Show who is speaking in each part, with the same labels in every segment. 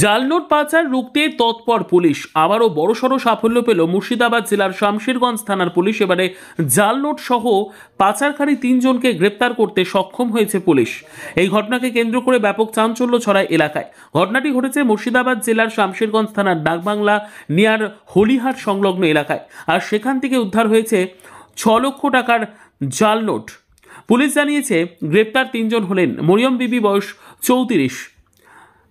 Speaker 1: জাল নোট পাচার রুখতে তৎপর পুলিশ। আবারও বড়সড় সাফল্য পেল মুর্শিদাবাদ জেলার শামশেরগঞ্জ থানার পুলিশ। এবারে জাল নোট সহ পাচারকারী 3 জনকে গ্রেপ্তার করতে সক্ষম হয়েছে পুলিশ। এই ঘটনাকে কেন্দ্র করে ব্যাপক চাঞ্চল্য ছড়ায় এলাকায়। ঘটনাটি ঘটেছে মুর্শিদাবাদ জেলার শামশেরগঞ্জ থানার ডাকবাংলা নিয়ার হলিহাট সংলগ্ন এলাকায়। আর সেখান থেকে উদ্ধার হয়েছে 6 লক্ষ টাকার জাল নোট। পুলিশ জানিয়েছে গ্রেপ্তার 3 জন হলেন মরিয়ম বিবি, বয়স 34,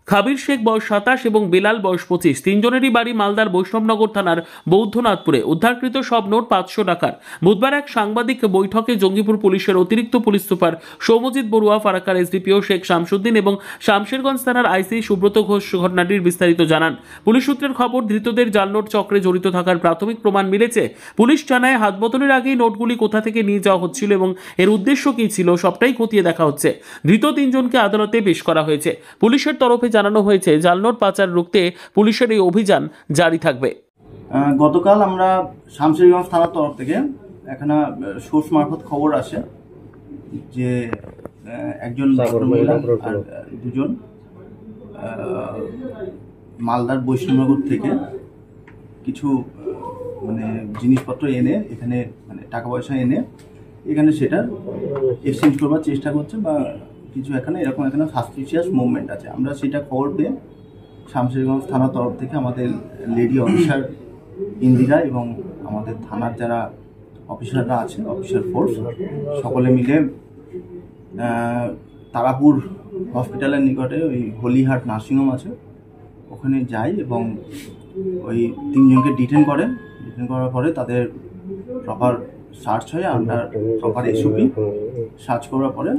Speaker 1: খাবির শেখ, বয়স 27 এবং বেলাল, বয়স 25। 3 জনেরই বাড়ি মালদার বৈষ্ণবনগর থানার বৌদ্ধনাথপুরে। উদ্ধারকৃত সব নোট 500 টাকার। বুধবার এক সাংবাদিক বৈঠকে জঙ্গিপুর পুলিশের অতিরিক্ত পুলিশ সুপার সৌম্যজিৎ বড়ুয়া, ফারাক্কার এসডিপিও শেখ শামসুদ্দিন এবং শামশেরগঞ্জ থানার আইসি সুব্রত ঘোষ ঘটনাটির বিস্তারিত জানান। পুলিশ সূত্রের খবর, ধৃতদের জাল নোট চক্রে জড়িত থাকার প্রাথমিক প্রমাণ মিলেছে। পুলিশ জানায়, হাত বোতলের আগেই নোটগুলি কোথা থেকে নিয়ে যাওয়া হচ্ছিল এবং এর উদ্দেশ্য কী ছিল সবটাই খতিয়ে দেখা হচ্ছে। ধৃত 3 জনকে আদালতে পেশ করা হয়েছে। পুলিশের তরফে জানানো হয়েছে, জাল নোট পাচার রুখতে পুলিশের এই অভিযান জারি থাকবে।
Speaker 2: গতকাল আমরা শামশেরগঞ্জ থানার তরফ থেকে এখানে সোর্স মারফত খবর আসে যে একজন ভদ্রমহিলা আর 2 জন মালদার বৈষ্ণবনগর থেকে কিছু জিনিসপত্র এনে এখানে টাকা পয়সা এনে এখানে সেটা এক্সচেঞ্জ করবার চেষ্টা করছে বা কিছু এখানে সাসপিশিয়াস মুভমেন্ট আছে। আমরা সেটা খবর পেয়ে শামশেরগঞ্জ থানার তরফ থেকে আমাদের লেডি অফিসার ইন্দিরা এবং আমাদের থানার যারা অফিসাররা আছে, অফিসার ফোর্স, সকলে মিলে তারাপুর হসপিটালের নিকটে ওই হলিহাট নার্সিংহোম আছে, ওখানে যাই এবং ওই 3 জনকে ডিটেন করেন। ডিটেন করার পরে তাদের প্রপার সার্চ হয়, আমরা প্রপার এসওপি সার্চ করার পরে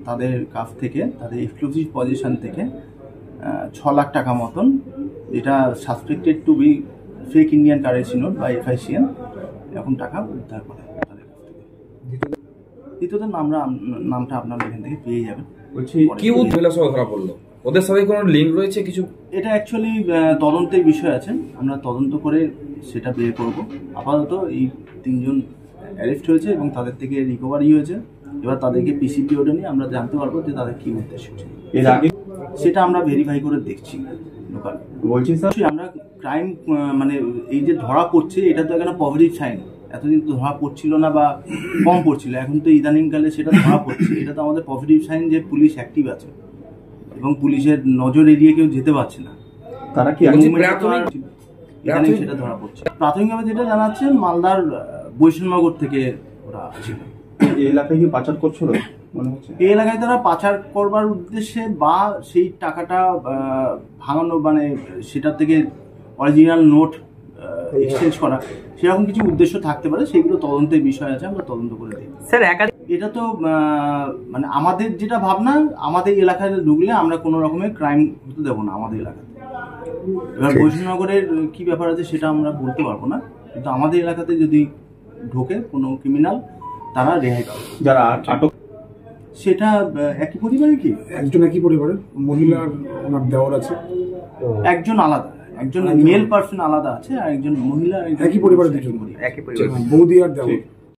Speaker 2: তাদের কাছ থেকে, তাদের এক্সক্লুসিভ পজিশন থেকে 6 লাখ টাকা মতন, যেটা suspected two B fake Indian currency note বা FICN, এরকম টাকা উদ্ধার করে তাদের কাছ থেকে। দ্বিতীয়ত নামটা আপনারা এখান থেকে পেয়ে যাবেন।
Speaker 3: কি উদ্বেলা সহ ধরা পড়লো? ওদের সাথে কোনো লিঙ্ক রয়েছে কিছু?
Speaker 2: এটা অ্যাকচুয়ালি তদন্তের বিষয় আছে, আমরা তদন্ত করে সেটা বের করব। আপাতত এই 3 জন অ্যারেস্ট হয়েছে এবং তাদের থেকে রিকভারি হয়েছে। এবার তাদেরকে PCP ওটা নিয়ে আমরা জানতে পারবো যে তাদের কি উদ্দেশ্য ছিল। এর আগে সেটা আমরা ভেরিফাই করে দেখছি। লোকাল বলছি স্যার, আমরা ক্রাইম এই যে ধরা পড়ছে, এটা তো এখানে পজিটিভ সাইন। এতদিন তো ধরা পড়ছিল না বা কম পড়ছিল, এখন তো ইদানিংকালে সেটা ধরা পড়ছে। এটা তো আমাদের পজিটিভ সাইন যে পুলিশ অ্যাক্টিভ আছে এবং পুলিশের নজর এড়িয়ে কেউ যেতে পারছে না। তারা কি ইদানিং সেটা ধরা পড়ছে। প্রাথমিকভাবে যেটা জানাচ্ছে, মালদার বৈষ্ণবনগর থেকে ওরা ছিল।
Speaker 4: এই এলাকায় কি পাচার করছিল মনে হচ্ছে?
Speaker 2: এই এলাকায় তারা পাচার করবার উদ্দেশ্যে বা সেই টাকাটা ভাঙানো, সেটা থেকে অরিজিনাল নোট এক্সচেঞ্জ করা, সেরকম কিছু উদ্দেশ্য থাকতে পারে। সেগুলো তদন্তের বিষয় আছে, আমরা তদন্ত করে দিই
Speaker 1: স্যার।
Speaker 2: এটা তো আমাদের যেটা ভাবনা, আমাদের এলাকায় ঢুকলে আমরা কোনো রকমের ক্রাইম হতে দেবো না আমাদের এলাকাতে। এবার বৈষ্ণবনগরের কি ব্যাপার আছে সেটা আমরা বলতে পারবো না, কিন্তু আমাদের এলাকাতে যদি ঢোকে কোনো ক্রিমিনাল, তারা রেহাই পাবে।
Speaker 4: যারা আটক
Speaker 2: সেটা একই পরিবারে কি?
Speaker 4: একজন একই পরিবারে, মহিলা ওনার দেওয়ার আছে,
Speaker 2: একজন আলাদা, একজন মেল পার্সন আলাদা আছে, আর একজন মহিলা।
Speaker 4: একই পরিবারে 2 জন,
Speaker 1: একই পরিবার,
Speaker 4: বৌদি আর দেওয়ার।